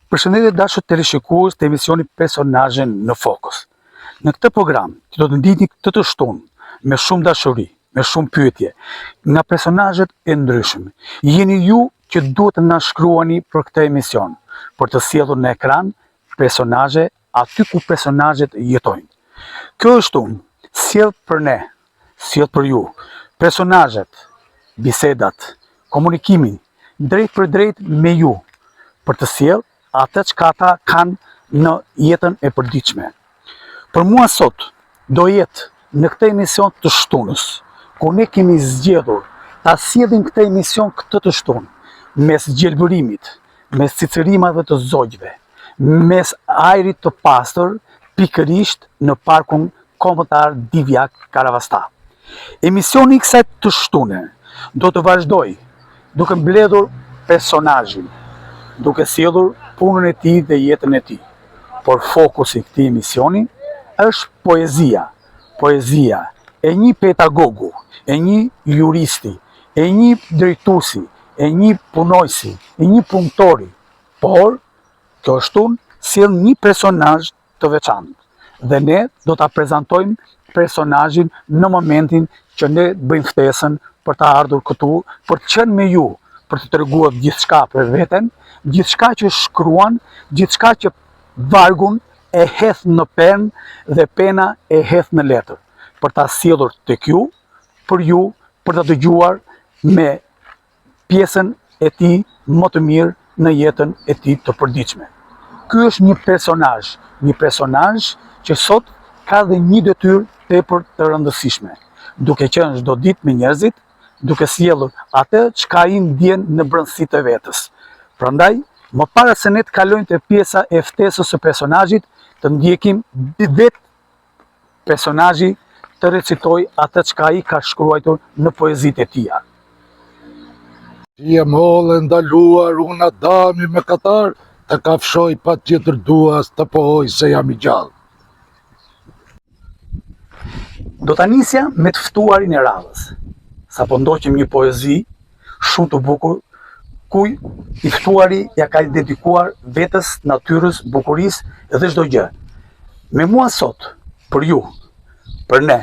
Përshëndetje dashur teleshikues të emisionit Personazhe në Fokus. Në këtë program, që do të ndihni këtë të shtunë me shumë dashuri, me shumë pyetje, nga personazhet e ndryshëm. Jeni ju që duhet të na shkruani për këtë emision, për të sjellur në ekran personazhe aty ku personazhet jetojnë. Kjo është sjell për ne, sjell për ju, personazhet, bisedat, komunikimin drejt për drejt me ju, për të sjell atë që ata kanë në jetën e përditshme. Për mua sot do jetë në këtë emision të shtunës, ku ne kemi zgjedhur ta sjellim këtë emision këtë të shtunë, mes gjelbërimit, mes cicërimave të zogjve, mes ajrit të pastër, pikërisht në parkun kombëtar Divjak Karavasta. Emisioni i kësaj të shtune do të vazhdoj duke mbledhur personazhin, duke sjellur punën e tij dhe jetën e tij. Por fokusi i këtij emisioni është poezia. Poezia e një pedagogu, e një juristi, e një drejtuesi, e një punojësi, e një punëtori. Por kjo shtun sjell një personazh të veçantë. Dhe ne do ta prezantojmë personazhin në momentin që ne bëjmë ftesën për të ardhur këtu, për të qenë me ju, për të treguar gjithçka për veten, gjithçka që shkruan, gjithçka që vargun e hedh në penë dhe pena e hedh në letër, për ta sjellur tek ju, për ta dëgjuar me pjesën e tij më të mirë në jetën e tij të përditshme. Ky është një personazh që sot ka dhe një detyrë tepër të rëndësishme, duke qenë çdo ditë me njerëzit, duke sjellur atë çka ai ndjen në brendësitë e vetes. Prandaj, më para se ne të kalojmë te pjesa e ftesës së personazhit, të ndjekim vetë personazhi të recitoj atë çka ai ka shkruar në poezitë e tija. Ti e mollë ndaluar unë Adami me Katar, të kafshoj pa tjetër duas të pohoj se jam i gjallë. Do ta nisja me të ftuarin e radhës. Sapo ndoqim një poezi shumë të bukur, ku i ftuari ja ka dedikuar vetes, natyrës, bukurisë dhe çdo gjë. Me mua sot, për ju, për ne,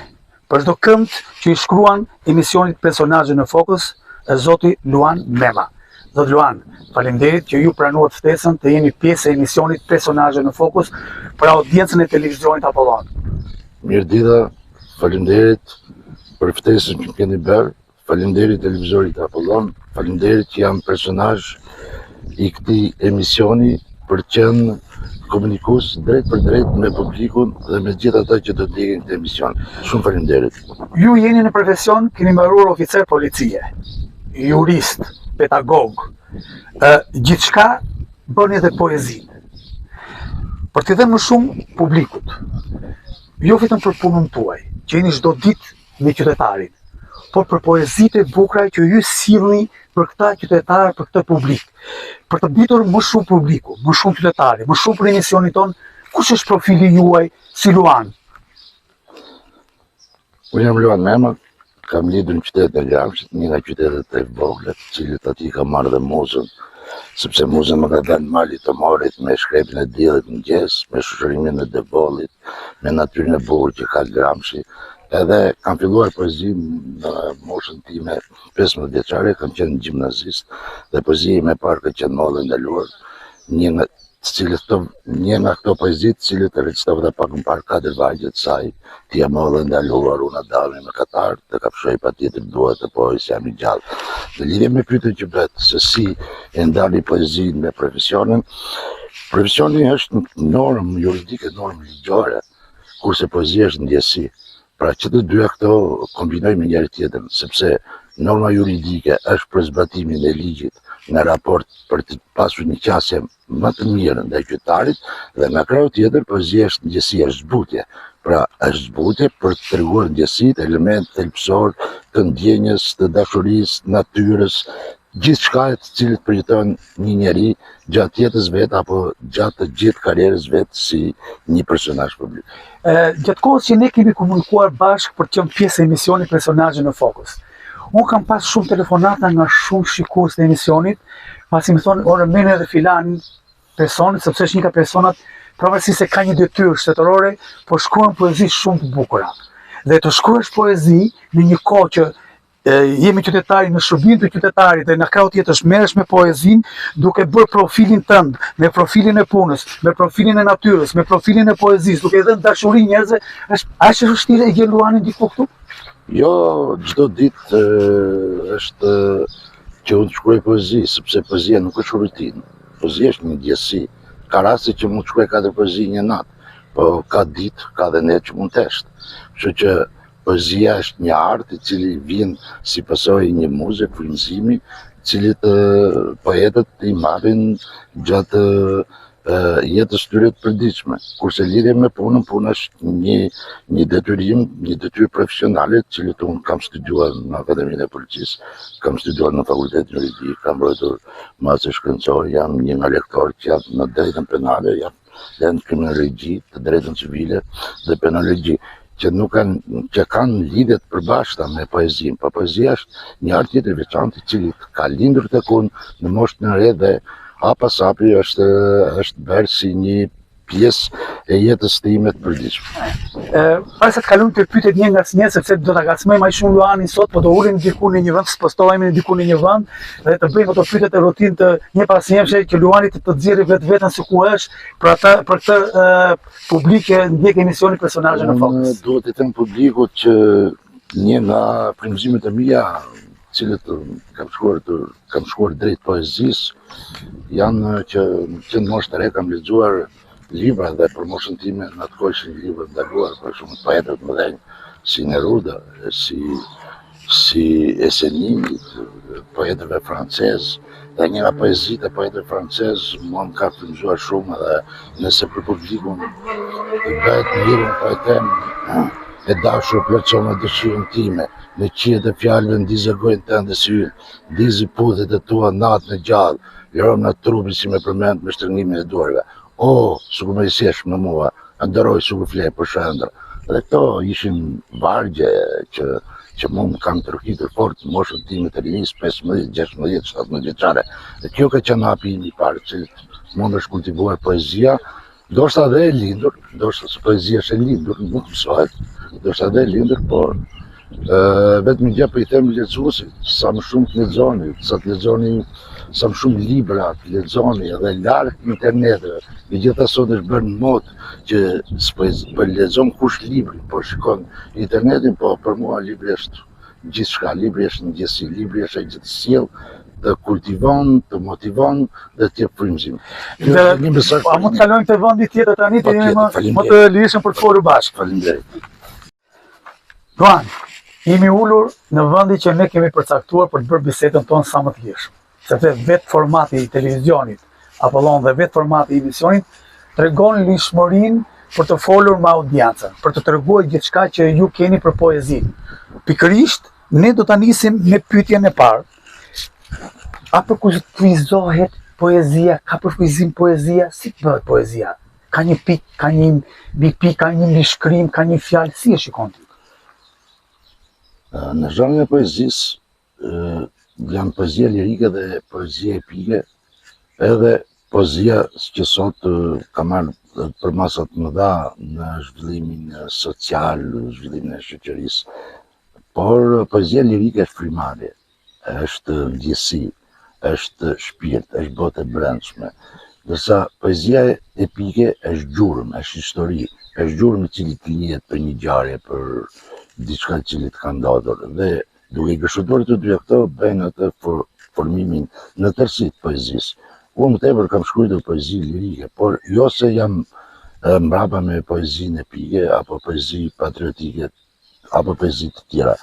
për çdo kënd që i shkruan emisionit Personazhe në Fokus, e zoti Luan Mema. Zot Luan, faleminderit që ju pranuat ftesën të jeni pjesë e emisionit Personazhe në Fokus për audiencën e televizionit Apollon. Mirëdita, faleminderit për ftesën që më keni bërë, faleminderit televizorit Apollon, faleminderit që jam personazh i këtij emisioni për të qenë komunikues drejt për drejt me publikun dhe me gjithë ata që do të ndjekin këtë emision. Shumë faleminderit. Ju jeni në profesion, keni mbaruar oficer policie, jurist, pedagog, gjithçka bëni edhe poezinë. Për t'i dhënë më shumë publikut, jo vetëm për punën tuaj, që jeni çdo ditë me qytetarin, por për poezitë e bukura që ju sillni për këta qytetarë, për këtë publik, për të ditur më shumë publiku, më shumë qytetari, më shumë për emisionin ton, kush është profili juaj si Luan? Unë jam Luan Mema, kam lidur në qytetin e Gramshit, një nga qytetet e vogla, të cilët aty kam marrë dhe muzën, sepse muzën më ka dhënë mali të morit me shkrepin e diellit mëngjes, me shoqërimin e debollit, me natyrën e bukur që ka Gramshi. Edhe kam filluar poezinë në moshën time 15 vjeçare, kam qenë gjimnazist dhe poezia ime e parë ka qenë Mollë e ndaluar, një nga këto poezitë të cilët e recitova pak më parë 4 vargje të saj, ti e mollë e ndaluar unë Adami me Katar, të kafshoj patjetër dua të pohoj se jam i gjallë. Në lidhje me pyetjen që bëhet se si e ndali poezinë me profesionin, profesioni është normë juridike, normë ligjore, kurse poezia është ndjesi. Pra që të dyja këto kombinoj me njëri tjetrin, sepse norma juridike është për zbatimin e ligjit në raport për të pasur një qasje më të mirë ndaj qytetarit, dhe nga krau tjetër poezia është ndjesi, është zbutje. Pra është zbutje për të treguar ndjesitë, elementet thelbësor të ndjenjës, të dashurisë, natyrës, gjithçka e të cilët përjeton një njeri gjatë jetës vet apo gjatë të gjithë karrierës vet si një personazh publik. Gjatë kohës që ne kemi komunikuar bashkë për të qenë pjesë e emisionit Personazhe në Fokus, unë kam pas shumë telefonata nga shumë shikues të emisionit, pasi më thonë, ore mene dhe filan, personit, sepse është një nga personat pavarësisht se ka një detyrë shtetërore, po shkruan poezi shumë të bukura. Dhe të shkruash poezi në një kohë që jemi qytetari në shërbimin të qytetarit dhe në krau tjetër merresh me poezinë duke bërë profilin tënd, me profilin e punës, me profilin e natyrës, me profilin e poezisë, duke dhënë dashuri njerëzve, është vështirë e gjen Luanin diku këtu? Jo, çdo ditë është që unë të shkruaj poezi, sepse poezia nuk është rutinë. Poezia është një ndjesi. Ka raste që mund të shkruaj 4 poezi një natë, po ka ditë, ka dhe ne që mund të eshtë. Kështu që poezia është një art i cili vjen si pasojë një muze, frymëzimi, cilit poetët i marrin gjatë jetës tyre të përditshme. Kurse lidhje me punën, puna është një detyrim, një detyrë profesionale, të cilët unë kam studiuar në Akademinë e Policisë, kam studiuar në Fakultetin Juridik, kam mbrojtur mastër shkencor, jam një nga lektorët që janë në drejtën penale, jam në kriminologji, të drejtën civile dhe penologji, që kanë lidhje të përbashkëta me poezinë. Po poezia është një art tjetër i veçantë i cili ka lindur tek unë në moshën e re dhe hapas hapi është bërë si një pjesë e jetës time të përditshme. Para se të kalojmë të pyetjet një nga një, sepse do ta ngacmojmë aq shumë Luanin sot, po do ulemi diku në një vend, spostohemi diku në një vend dhe të bëjmë ato pyetjet e rutinë të një pasnjëhershme që Luani të nxjerrë vetveten se ku është, për këtë publike ndjek emisionin Personazhe në Fokus. Duhet të them publikut që një nga frymëzimet e mia, të cilët kam shkuar drejt poezisë, janë që në moshë të re kam lexuar libra dhe për moshën time në atë kohë ishin libra ndaluar për shumë poetët të mëdhenj, si Neruda, si Esenini, poetëve francezë, dhe një nga poezitë e poetëve francezë mua më ka frymëzuar shumë dhe nëse për publikun bëhet mirën po e them e dashur plotësona dëshirën time, në qiet e fjalëve ndizë gojën tënde si yll, ndizi puthet e tua natë në gjallë, lirom në trupin si me përmend me shtrëngimin e duarve. O, sukur më ishesh në mua, ndëroj sukur fle për shëndra. Dhe këto ishin vargje që mund kam tërhitur fort në moshën time të rinis 15, 16, 17 vjeçare. Dhe kjo ka qenë hapi im i parë, që mund është kultivuar poezia, ndoshta dhe e lindur, ndoshta se poezia është e lindur, nuk mësohet, ndoshta dhe e lindur, por vetëm gjë po i them lexuesit, sa më shumë të lexoni, sa më shumë libra të lexoni dhe larg interneteve. Megjithatë sot është bërë në modë që po lexon kush librin, po shikon internetin, po për mua libri është gjithçka, libri është ndjesi, libri është ai që të sjell, të kultivon, të motivon dhe të jep frymëzim. A mund të kalojmë te vendi tjetër tani, më të lirshëm për të folur bashkë. Faleminderit. Luan, jemi ulur në vendi që ne kemi përcaktuar për të bërë bisedën tonë sa më të lirshme. Sepse vetë formati i televizionit, Apollon dhe vetë formati i emisionit, tregon lishmërinë për të folur me audiencën, për të treguar gjithçka që ju keni për poezinë. Pikërisht, ne do ta nisim me pyetjen e parë. A përkufizohet poezia, ka përkufizim poezia, si bëhet poezia? Ka një pikë, ka një pikë, ka një shkrim, ka një fjalë, si e shikon ti? Në zhanrin e poezisë, janë poezia lirike dhe poezia epike, edhe poezia që sot ka marrë për masat më dha në zhvillimin social, zhvillimin e shoqërisë. Por poezia lirike është frymëmarrje, është ndjesi, është shpirt, është botë e brendshme. Ndërsa poezia epike është gjurmë, është histori, është gjurmë i cili të lihet për një ngjarje, për diçka që të ka ndodhur. Dhe duke i gëshuar të dy këto bëjnë atë formimin në tërësi të poezisë. Unë më tepër kam shkruar poezi lirike, por jo se jam mbrapa me poezinë epike apo poezi patriotike apo poezi të tjera.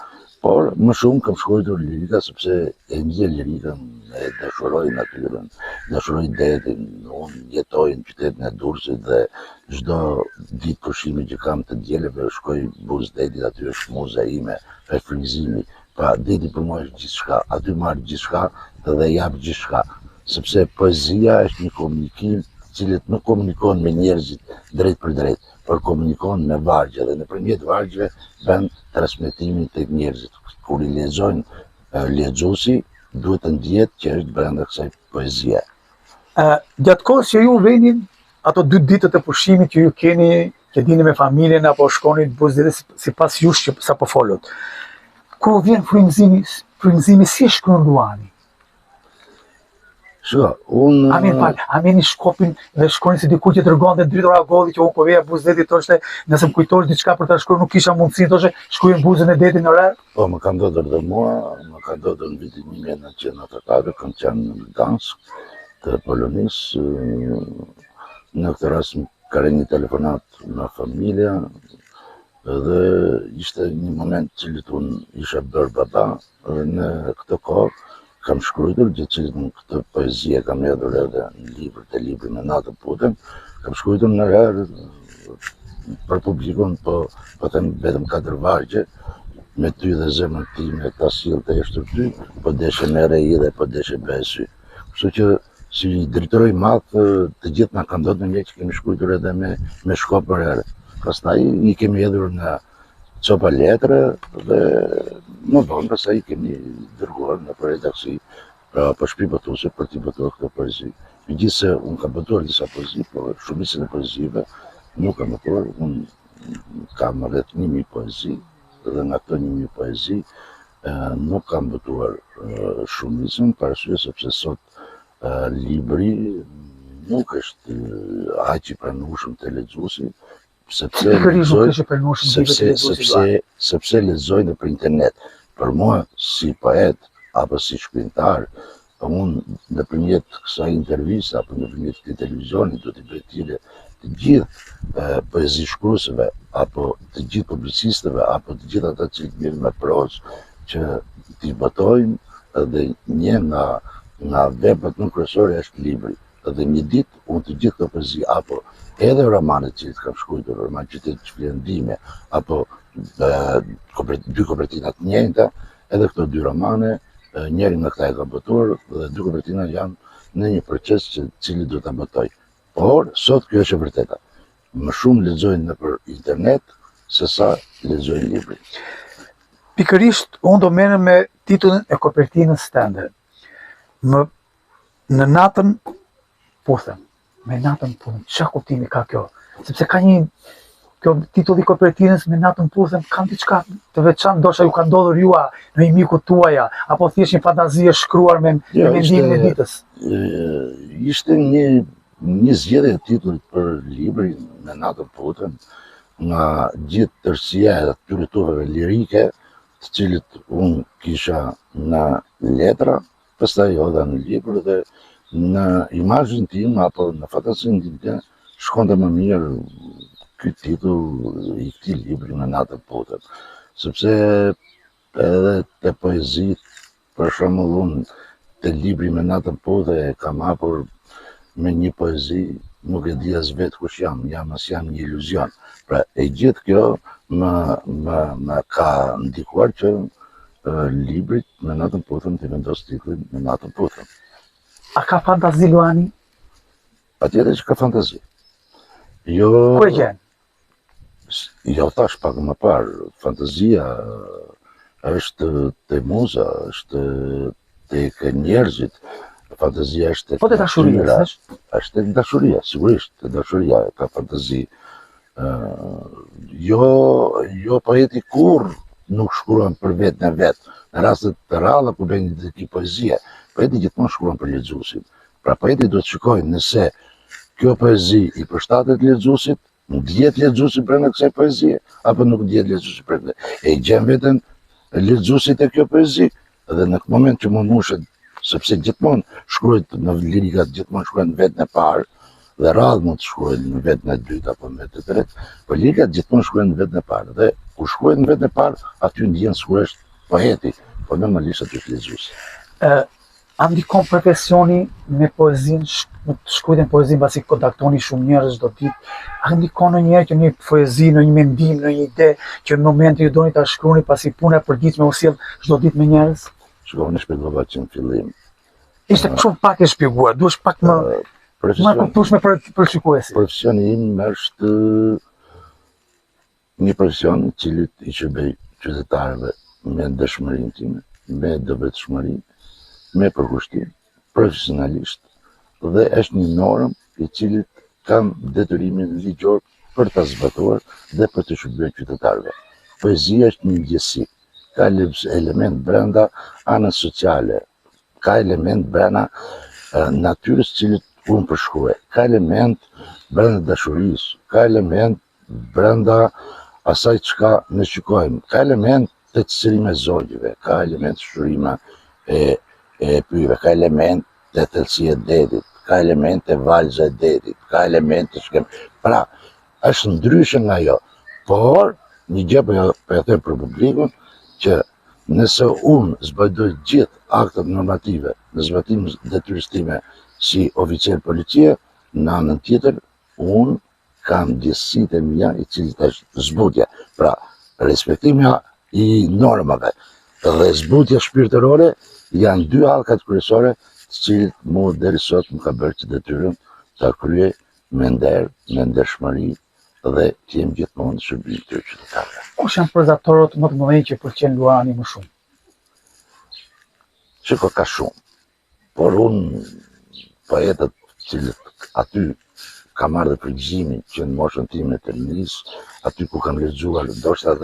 Por më shumë kam shkruar lirika sepse e ndjej lirikën, e dashuroj natyrën, dashuroj detin. Unë jetoj në qytetin e Durrësit dhe çdo ditë pushimi që kam të dielëve shkoj buz detit, aty është muza ime, është frymëzimi. Pra deti për mua është gjithçka, aty marr gjithçka dhe jap gjithçka, sepse poezia është një komunikim i cili nuk komunikon me njerëzit drejt për drejt, por komunikon me vargje dhe nëpërmjet vargjeve bën transmetimin tek njerëzit. Kur i lexojnë lexuesi, duhet të ndjehet që është brenda kësaj poezie. Gjatë kohës që ju veni, ato 2 ditët e pushimit që ju keni, që dini me familjen apo shkoni të buzë si pas jush që sa po folot. Kur vjen frymëzimi si e shkruan Luani? Shko, unë... A meni shkopin dhe shkoni si diku që të rëgon dhe dritora golli që unë koveja buzdetit thoshte, nëse më kujtosh diçka për të shkruar nuk kisha mundësi, thoshte shkruajnë buzën e detit në rrë? Po, më ka ndodhur dhe mua, më ka ndodhur në vitin 1994, kam qenë në Gdansk të Polonisë, në këtë rast më ka rënë një telefonat nga familja, dhe ishte një moment që unë isha bërë baba, dhe në këtë kohë kam shkruar gjithçka në këtë poezi kam hedhur edhe në libri me natën putën, kam shkruar në herë për publikun, po them vetëm 4 vargje, me ty dhe zemrën time ta sillte jashtë ty, po deshe me rei dhe po deshe besy. Kështu që si një drejtor i madh të gjithë na ka ndodhur një që kemi shkruar edhe me shkop për herë. Pastaj i kemi hedhur në copa letre dhe në vonë pastaj i kemi dërguar në redaksi për shpifatuese për t'i botuar këtë poezi. Megjithëse unë kam botuar disa poezi, por shumicën e poezive nuk kam botuar. Unë kam rreth 1000 poezi dhe nga këto 1000 poezi nuk kam botuar shumicën, për arsye sepse sot libri nuk është aq i pranueshëm te lexuesi, sepse lexojnë për internet. Për mua si poet apo si shkrimtar, unë nëpërmjet kësaj interviste apo nëpërmjet këtij televizioni do t'i bëj tire të gjithë poezishkruesve apo të gjithë publicistëve apo të gjithë ata që mirë me prozë që t'i botojnë dhe një nga veprat më kryesore është libri. Dhe një ditë unë të gjithë këto poezi apo edhe romanet që kam shkruar, roman Qyteti Shpirendime, apo 2 kopertina të njëjta, edhe këto 2 romane, njëri nga këta e ka botuar dhe 2 kopertina janë në një proces që cili do ta botoj. Por sot kjo është e vërteta. Më shumë lexojnë nëpër internet se sa lexojnë librin. Pikërisht unë do merrem me titullin e kopertinës tënde. Në natën puthem. Me natën puthem, çfarë kuptimi ka kjo? Sepse ka kjo titulli i kopertinës me natën puthem, kam diçka të veçantë, ndoshta ju ka ndodhur jua në një miku tuaja, apo thjesht një fantazi e shkruar me mendimin e ditës? Ishte një zgjedhje e titullit për librin me natën puthem, nga gjithë tërësia e atyre tuveve lirike, të cilët unë kisha në letra, pastaj hodha në libër dhe në imazhin tim apo në fantazinë time shkonte më mirë ky titull i këtij libri me natën puthem. Sepse edhe te poezit, për shembull unë te libri me natën puthem kam hapur me një poezi, nuk e di as vetë kush jam një iluzion. Pra e gjithë kjo më ka ndikuar që librit me natën puthem të vendos titullin me natën puthem. A ka fantazi Luani? Patjetër që ka fantazi. Jo... Ku e gjen? Jo, thash pak më parë, fantazia është te muza, është tek njerëzit, fantazia është tek... Po te dashuria, s'esh? Është tek dashuria, sigurisht, te dashuria ka fantazi. Jo poeti kur nuk shkruan për vetë në vetë, në rastet të ralla ku bën një poezie, poeti gjithmonë shkruan për lexuesin. Pra poeti duhet të shikojë nëse kjo poezi i përshtatet lexuesit, nuk dihet lexuesi brenda kësaj poezie, apo nuk dihet lexuesi brenda. E gjen veten lexuesit e kjo poezi, dhe në këtë moment që mushet, sepse gjithmonë shkruhet në lirikat, gjithmonë shkruhen në vetën e parë, dhe radhë mund të shkruhen në vetën e dytë apo në vetën e tretë, por lirikat gjithmonë shkruhen në vetën e parë. Dhe kur shkruhen në vetën e parë, aty ndjen sigurisht poeti, por normalisht aty është lexuesi. A ndikon profesioni me poezinë, shkruajtjen poezinë pasi kontaktoni shumë njerëz çdo ditë? A ndikon ndonjëherë që një poezi, në një mendim, në një ide që në momentin ju doni ta shkruani pasi puna e përditshme u sjell çdo ditë me njerëz? Shikoj, unë shpjegova që në fillim. Ishte shumë pak e shpjeguar, duhesh pak më kuptueshme për shikuesin. Profesioni im është një profesion i cili i shërbej qytetarëve me dëshmërinë time, me devotshmëri, me përkushtim, profesionalisht, dhe është një normë i cilit kanë detyrimin ligjor për ta zbatuar dhe për të shërbyer qytetarëve. Poezia është një ndjesi, ka element brenda anës sociale, ka element brenda natyrës cilët unë përshkruaj, ka element brenda dashurisë, ka element brenda asaj çka ne shikojmë, ka element të cilësime zogjeve, ka element shurime e pyjeve, ka element të thellësia e detit, ka element të valza e detit, ka element të shkem. Pra, është ndryshe nga ajo, por një gjë po e them për publikun që nëse unë zbardoj gjithë aktet normative në zbatim detyrës time si oficer policie, në anën tjetër unë kam ndjesitë e mia i cilit është zbutja. Pra, respektimi i normave dhe zbutja shpirtërore janë dy hallkat kryesore të cilit mua deri sot më ka bërë që detyrën ta kryej me nder, me ndershmëri dhe të jem gjithmonë në shërbim të qytetarëve. Kush janë prozatorët më të mëdhenj që pëlqen Luani më shumë? Shiko, ka shumë, por unë poetët cilët aty kam marrë përgjimin që në moshën time të rinisë, aty ku kam lexuar ndoshta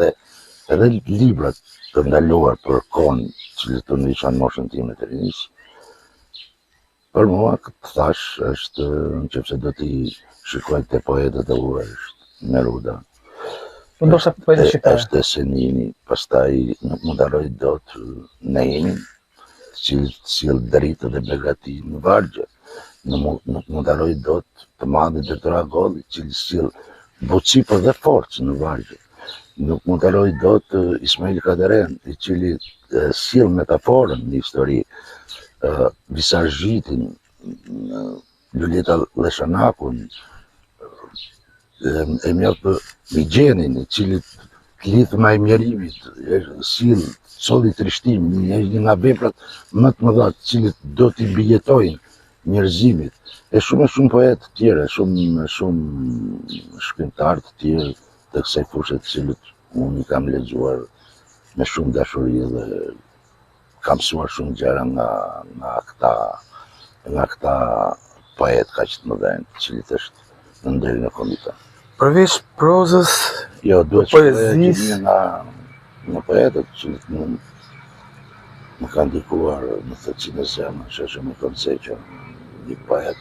edhe librat të ndaluar për kohën cilët unë isha në moshën time të rinisë, për mua këtë thash është, nëse do t'i shikoj te poetët e huaj, është Neruda, Po ndoshta poetë shqiptarë. është Senini, pastaj nuk mund harroj dot Neimin, që sjell dritë dhe begati në vargje. Nuk mund harroj dot të madhin Doktor Agolli, që sjell butësi por dhe forcë në vargje. Nuk mund harroj dot Ismail Kaderen, i cili sjell metaforën në histori, Visargjitin, Luljeta Leshanakun, Emjat Migjenin, i cili klithma e mjerimit, sjell solli trishtim, një nga veprat më të mëdha të cilët do t'i mbijetojnë njerëzimit. E shumë poetë tjerë, shumë shkrimtarë të tjerë të kësaj fushë të cilët unë i kam lexuar me shumë dashuri dhe kam mësuar shumë gjëra nga këta poetë kaq të mëdhenj, të cilët është në nderin e kombit. Përveç prozës, Jo, duhet të poezisë, në poetët që më kanë ndikuar në thellësinë e zemrës, që më thonë se që një poet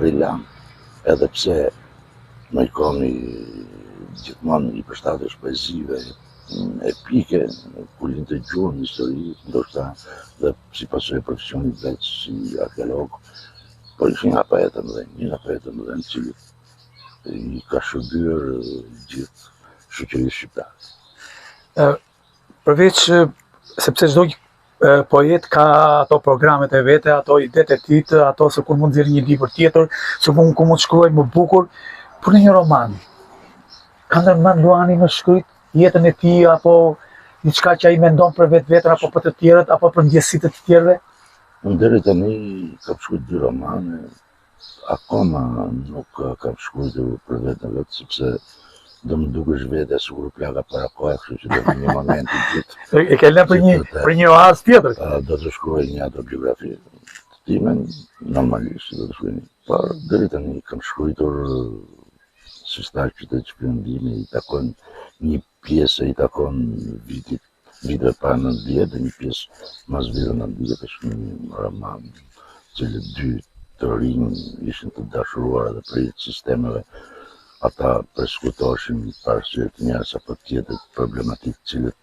brillant, edhe pse më i komi gjithmonë i përshtatesh poezive epike, ku lind të gjuhën, histori, ndoshta dhe si pasojë profesionit vetë si arkeolog, por ishin nga poetë mëdhenj, cilët i ka shërbyer gjithë shoqërisë shqiptare. përveç sepse çdo poet ka ato programet e vete, ato idetë e tij, ato se kur mund nxjerrë një libër tjetër, se ku mund shkruaj më bukur, por në një roman. Ka ndërmend Luani më shkruajt jetën e tij apo diçka që ai mendon për vetveten apo për të tjerët apo për ndjesitë të tjerëve? Unë deri tani kam shkruar 2 romane, akoma nuk kam shkruar për veten vetë, sepse do më dukesh vetë sikur u plaga para kohë, kështu që do në një moment i gjithë. E ke lënë për një oazë tjetër. Do të shkruaj një autobiografi të time, normalisht do të shkruaj një. Por deri tani kam shkruar si star qytet shpërndimi, i takon një pjesë, i takon viteve para 90 dhe një pjesë mas viteve 90, është një roman që dy të rinj ishin të dashuruar dhe për sistemeve. Ata përskutoshin parësyet njerëz apo tjetër problematikë cilët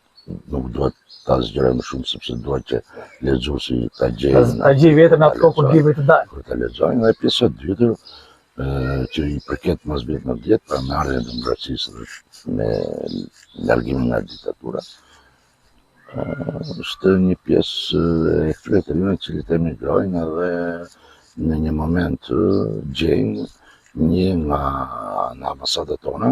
nuk duhet ta zgjerojnë më shumë, sepse duhet që lexuesi ta gjejë. Ta gjej vetën atë kohë kur libri të dalë. Kur ta lexojnë, dhe pjesa e dytë që i përket mos vitit 90, pra me ardhjen e demokracisë dhe me largimin nga diktatura, është një pjesë e këtyre të rinjve që emigrojnë dhe në një moment gjejnë një nga ambasadat tona,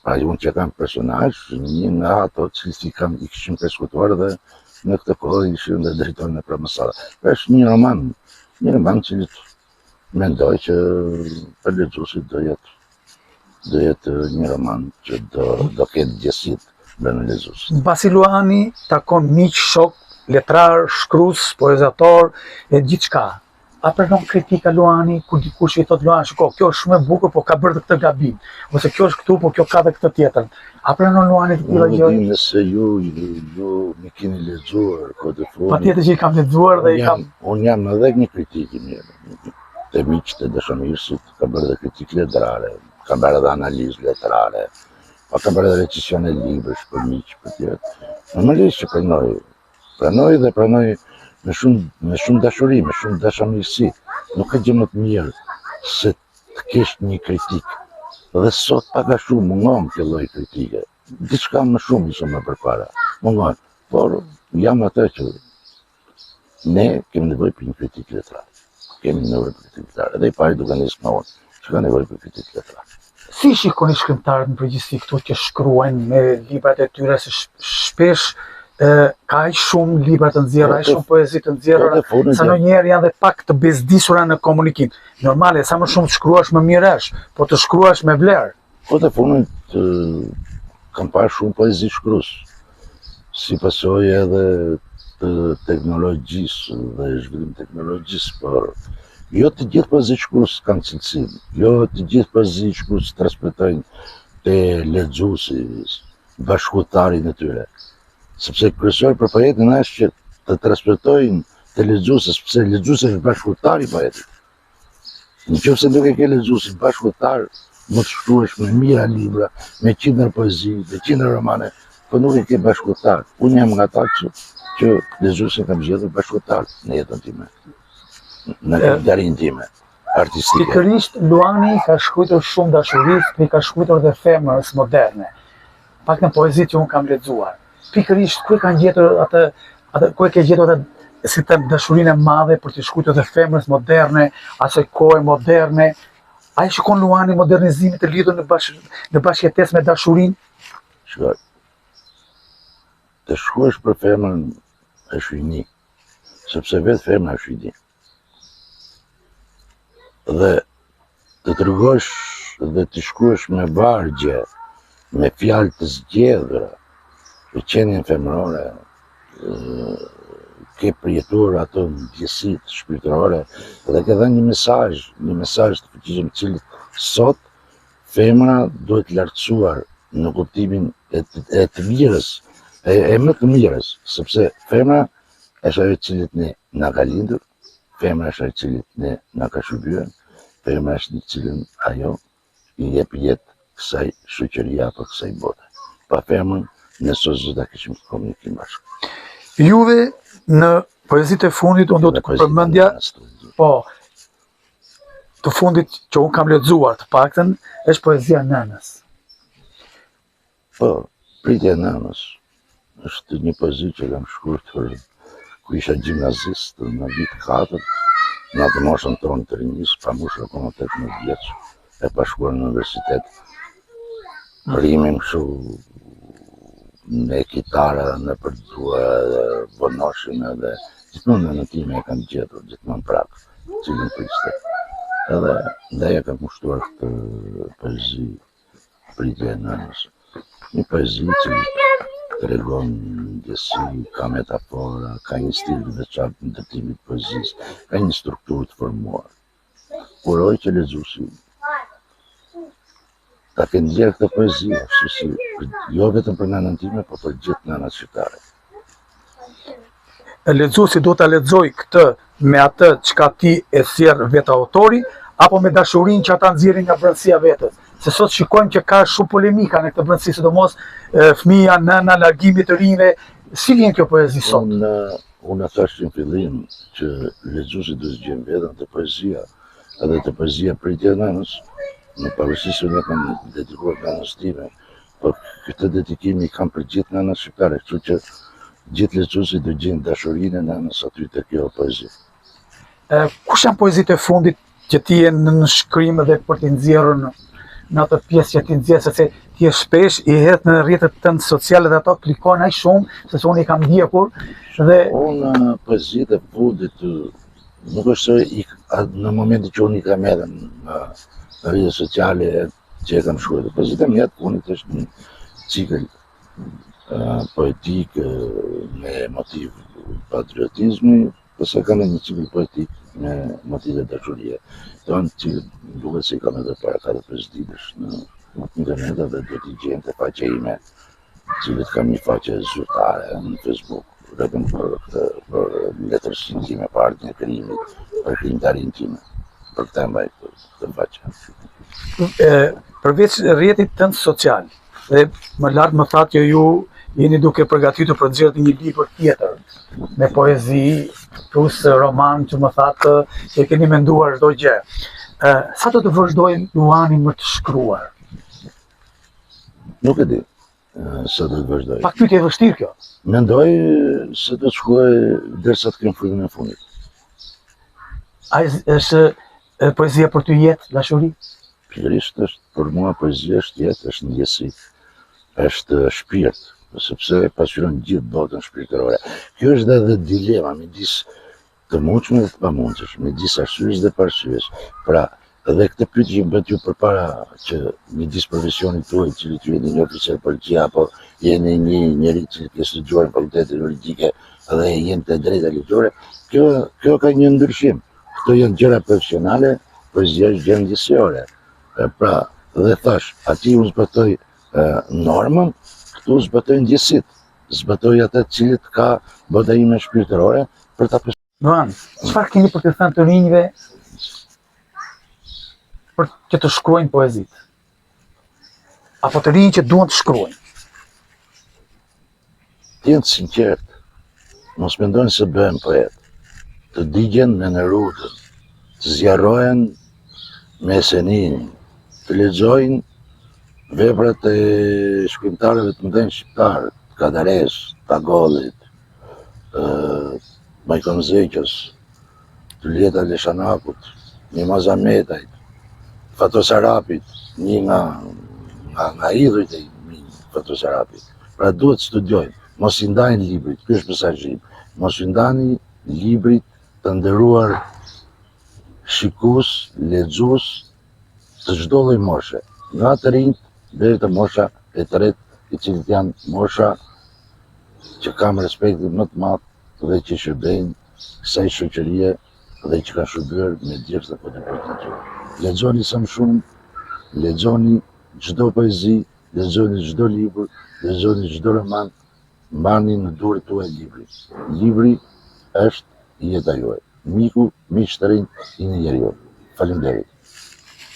pra unë që kam personazh, një nga ato që i kishin persekutuar dhe në këtë kohë ishin dhe drejtorin e ambasadës. Është një roman që mendoj që për lexuesit do jetë një roman që do ketë gjësit brenda lexuesit. Mbasi Luani takon miq, shok, letrar, shkruas, poezator, e gjithçka. A pranon kritika Luani, kur dikush i thot Luani, shiko, kjo është shumë e bukur, po ka bërë dhe këtë gabim, ose kjo është këtu, po kjo ka dhe këtë tjetër. A pranon Luani të tilla gjë? Unë nëse ju më keni lexuar kod e fundit. Patjetër që i kam lexuar dhe i kam. Unë jam edhe një kritik i mirë. Të miqtë e dashamirësit, ka bërë dhe kritik letrare, ka bërë dhe analizë letrare, ka bërë dhe recisione libresh për miqë, për tjetë. Normalisht që pranoj dhe pranoj me shumë dashuri, me shumë dashamirësi. Nuk ka gjë më të mirë se të kesh një kritik. Dhe sot paka shumë mungon kjo lloj kritike. Diçka më shumë isha më përpara. Mungon, por jam atë që ne kemi nevojë për një kritik letrar. Kemi nevojë për kritik letrar. Edhe i pari duke nisë me unë, që ka nevojë për kritik letrar. Si shikoni shkrimtarët në përgjithësi këtu që shkruajnë me librat e tyre, se shpesh ka aq shumë libra të nxjerrë, aq shumë poezi të nxjerrë, sa ndonjëherë janë dhe pak të bezdisura në komunikim. Normale, sa më shumë të shkruash më mirë është, po të shkruash me vlerë. Po të punët kam parë shumë poezi shkruas, si pasojë edhe të teknologjisë dhe zhvillim teknologjisë, por jo të gjithë poezi shkruas kanë cilësinë, jo të gjithë poezi shkruas transmetojnë te lexuesi, bashkëtarin e tyre. Sepse kryesor për poetin është që të transmetojnë te lexuesi, sepse lexuesi është bashkëtar i poetit. Nëse nuk e ke lexuesin bashkëtar, mund të shkruash me mira libra, me qindra poezi, me qindra romane, po nuk e ke bashkëtar. Unë jam nga ata që lexuesin kam zgjedhur bashkëtar në jetën time, në karakterin time artistike. Pikërisht Luani ka shkruar shumë dashurisë, i ka shkruar dhe femrës moderne. Pak në poezitë që unë kam lexuar. Pikërisht ku e kanë gjetur atë ku e ke gjetur atë si të dashurinë e madhe për të shkruar edhe femrës moderne, asaj kohe moderne. Ai shikon Luani modernizimin të lidhur në bashkëjetesë me dashurinë. Shkoj. Të shkruash për femrën është uni, sepse vetë femra është uni. Dhe të tregosh dhe të shkruash me vargje, me fjalë të zgjedhura, për qenien femërore, ke përjetuar ato ndjesitë shpirtërore dhe ke dhënë një mesazh të fuqishëm, cilit sot femra duhet lartësuar në kuptimin e të mirës, e më të mirës, sepse femra është ajo cilit ne na ka lindur, femra është ajo cilit ne na ka shërbyer, femra është në cilën ajo i jep jetë kësaj shoqëria apo kësaj bote. Pa femrën ne sot do ta kishim komunikim bashkë. Juve në poezitë e fundit unë do të përmendja, po, të fundit që unë kam lexuar të paktën është poezia Nënës. Po, pritja e Nënës është një poezi që kam shkruar ku isha gjimnazist në vit 4, në atë moshën tonë të rinjis, pa moshën akoma 18 vjeç, e pa shkuar në universitet. Rrimim kështu me kitara në përdua dhe vonoshim edhe gjithmonë në time e kam gjetur, gjithmonë prap, cilin priste. Edhe ndaja kam kushtuar këtë poezi pritje e Nënës. Një poezi që tregon ndjesi, ka metafora, ka një stil të veçantë në ndërtimin e poezisë, ka një strukturë të formuar. Uroj që lexuesi ta ke ndjerë këtë poezi, ashtu si jo vetëm për nënën time, por për gjithë nënat shqiptare. Lexuesi do ta lexoj këtë me atë çka ti e thjerr vetë autori, apo me dashurinë që ata nxjerrin nga brendësia vetës. Se sot shikojmë që ka shumë polemika në këtë brendësi, sidomos fëmia, nëna, largimi të rinjve. Si vjen kjo poezi sot? Unë thash në fillim që lexuesi do të zgjidhë vetëm të poezia, edhe të poezia pritje e Nënës, në pavarësisht se ne kam dedikuar nënës time, por këtë dedikim i kam për gjithë nënat shqiptare, kështu që gjithë lexuesit do gjejnë dashurinë e Nënës aty te kjo poezi. Kush janë poezitë e fundit që ti je në shkrim dhe për t'i nxjerrur në atë pjesë që ti nxjerr, sepse ti je shpesh i hedh në rrjetet tënde sociale dhe ato klikojnë aq shumë, sepse unë i kam ndjekur dhe unë poezitë e fundit nuk është se në momentin që unë i kam edhe në rrjetet sociale që e kam shkruar. Poezita e mia e fundit është një cikël poetik me motiv patriotizmi, përse kanë një cikël poetik me motive dashurie. Të cilët duket se kam edhe para 4-5 ditësh në internet dhe do t'i gjente faqe ime, cilët kam një faqe zyrtare në Facebook, vetëm për letërsinë time, për ardhin e krimit, për krimtarin time. Për këtë mbaj këtë faqe. Përveç rrjetit tënd social, dhe më lart më thatë që ju jeni duke përgatitur për të nxjerrë një libër tjetër me poezi plus roman që më thatë që keni menduar çdo gjë. Sa do të vazhdojnë Luani më të shkruar? Nuk e di sa do të vazhdoj. Pak pyetje e vështirë kjo. Mendoj se do të shkruaj derisa të kem frymën e fundit. A është poezia për ty jetë, dashuri? Pikërisht është për mua poezia është jetë, është ndjesi, është shpirt, sepse pasqyron gjithë botën shpirtërore. Kjo është edhe dilema midis të mundshme dhe të pamundshme, midis arsyes dhe parsyes. Pra, edhe këtë pyetje që bëhet ju përpara që midis profesionit tuaj, i cili ju jeni një oficer policie apo jeni një njerëz që ke studiuar në fakultetin juridike dhe jeni të drejta ligjore, kjo ka një ndryshim. Këto janë gjëra profesionale, poezia është gjë ndjesore. Pra, dhe thash, ati unë zbatoj normën, këtu zbatoj ndjesit, zbatoj atë cilët ka bota ime shpirtërore për ta Luan, çfarë keni për të thënë të rinjve për që të shkruajnë poezit? Apo të rinj që duan të shkruajnë? Të jenë sinqert, mos mendojnë se bëhen poet, të digjen me në rrugën, të zjarrohen me esenin, të lexojnë veprat e shkrimtarëve të mëdhenj shqiptarë, Kadares, Tagollit, Majkon Zeqës, të Leta Leshanakut, Nimaz Ahmetajt, Fatos Arapit, një nga idhujt e Fatos Arapit. Pra duhet studiojnë, mos i ndajnë librit, ky është mesazhi im, mos i ndani librit të nderuar shikues, lexues të çdo lloj moshe, nga të rinjt deri te mosha e tretë, i cilët janë mosha që kam respektin më të madh dhe që shërbejnë kësaj shoqërie dhe që kanë shërbyer me djersë dhe potencial. Lexoni sa më shumë, lexoni çdo poezi, lexoni çdo libër, lexoni çdo roman, mbani në dorë tuaj librin. Libri është jeta juaj. Miku, miq të rinj i një njeriu. Faleminderit.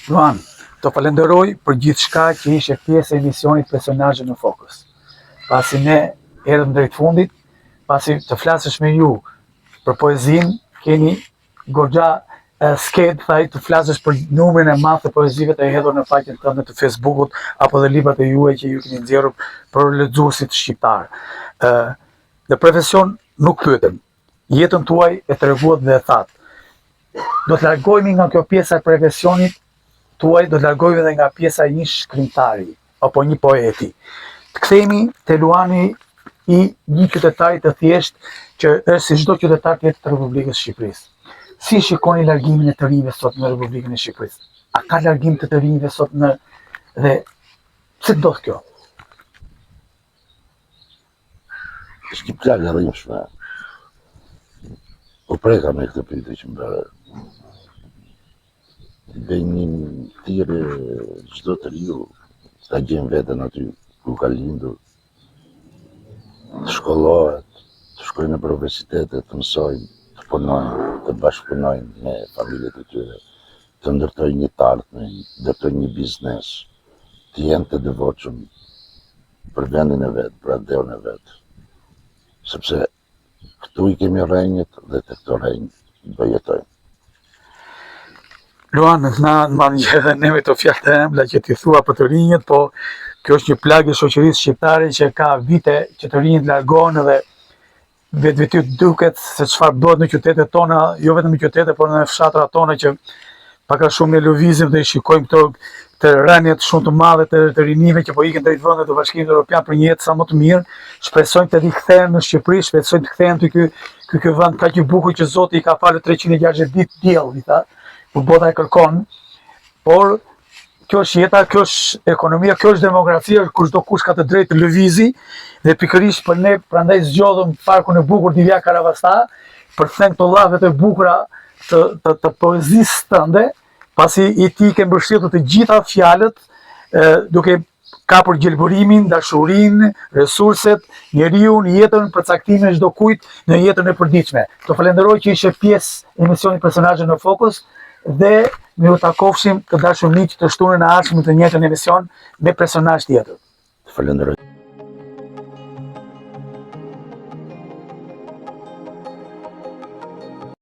Luan, të falenderoj për gjithçka që ishe pjesë e emisionit Personazhe në Fokus. Pasi ne erdhëm drejt fundit, pasi të flasësh me ju për poezinë, keni goxha sked, thaj, të flasësh për numrin e madh të poezive të hedhur në faqen tënde të Facebookut apo dhe librat e juaj që ju keni nxjerrur për lexuesit shqiptar. Në profesion nuk pyetëm. Jetën tuaj e treguat dhe e thatë. Do të largohemi nga kjo pjesa e profesionit tuaj, do të largohemi edhe nga pjesa e një shkrimtari apo një poeti. Të kthehemi te Luani i një qytetari të thjesht që është si çdo qytetar tjetër të Republikës së Shqipërisë. Si shikoni largimin e të rinjve sot në Republikën e Shqipërisë? A ka largim të rinjve sot dhe pse ndodh kjo? Është një plagë e rrimshme. Po preka me këtë pyetje që më bëre. Dhe një thirrje çdo të riu ta gjen veten aty ku ka lindur, të shkollohet, të shkojnë në universitete, të mësojnë, të punojnë, të bashkëpunojnë me familjet e tyre, të ndërtojnë një tartme, të ndërtojnë një biznes, të jenë të devotshëm për vendin e vet, për adeun e vet. Sepse këtu i kemi rrenjët dhe të këto rrenjë do jetojmë. Luan, na mban edhe ne me të fjalë të ëmbla që ti thua për të rinjët, po kjo është një plagë e shoqërisë shqiptare që ka vite që të rinjët largohen dhe vetë duket se çfarë bëhet në qytetet tona, jo vetëm në qytete, por në fshatrat tona që pak a shumë ne lëvizim dhe i shikojmë këto të rënjet shumë të mëdha të rinjve që po ikën drejt vendet të Bashkimit Evropian për një jetë sa më të mirë. Shpresojmë të rikthehen në Shqipëri, shpresojmë të kthehen te ky vend kaq i bukur që Zoti i ka falur 360 ditë diell, i tha, ku bota e kërkon, por kjo është jeta, kjo është ekonomia, kjo është demokracia, kur çdo kush ka të drejtë të lëvizi dhe pikërisht për ne prandaj zgjodhëm parkun e bukur Divja Karavasta për të thënë këto llafet e bukura të poezisë tënde, pasi i ti ke mbështetur të gjitha fjalët duke kapur gjelbërimin, dashurinë, resurset, njeriu, jetën, përcaktimin e çdo kujt në jetën e përditshme. Të falenderoj që ishe pjesë e emisionit Personazhe në Fokus dhe ne u takofshim të dashur miq të shtunën e ardhshme të njëjtën emision me personazh tjetër. Të falenderoj.